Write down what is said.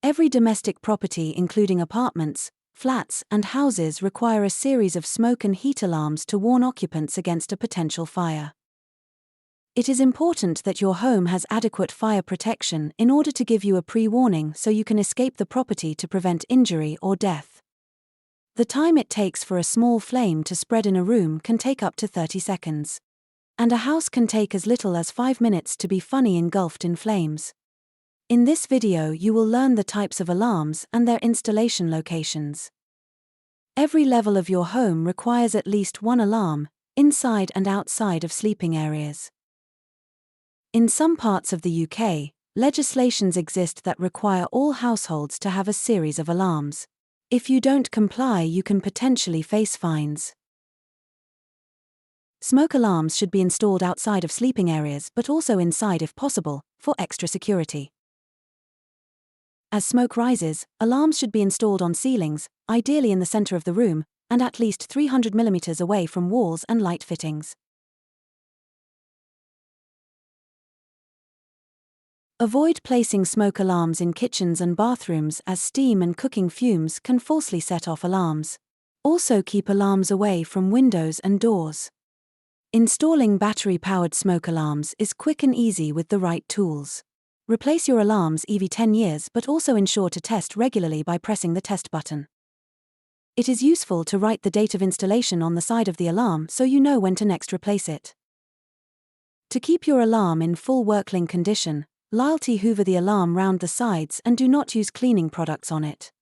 Every domestic property, including apartments, flats, and houses, require a series of smoke and heat alarms to warn occupants against a potential fire. It is important that your home has adequate fire protection in order to give you a pre-warning so you can escape the property to prevent injury or death. The time it takes for a small flame to spread in a room can take up to 30 seconds. And a house can take as little as 5 minutes to be fully engulfed in flames. In this video you will learn the types of alarms and their installation locations. Every level of your home requires at least one alarm, inside and outside of sleeping areas. In some parts of the UK, legislations exist that require all households to have a series of alarms. If you don't comply, you can potentially face fines. Smoke alarms should be installed outside of sleeping areas but also inside if possible, for extra security. As smoke rises, alarms should be installed on ceilings, ideally in the center of the room, and at least 300 mm away from walls and light fittings. Avoid placing smoke alarms in kitchens and bathrooms, as steam and cooking fumes can falsely set off alarms. Also keep alarms away from windows and doors. Installing battery-powered smoke alarms is quick and easy with the right tools. Replace your alarms every 10 years but also ensure to test regularly by pressing the test button. It is useful to write the date of installation on the side of the alarm so you know when to next replace it. To keep your alarm in full working condition, loyalty hoover the alarm round the sides and do not use cleaning products on it.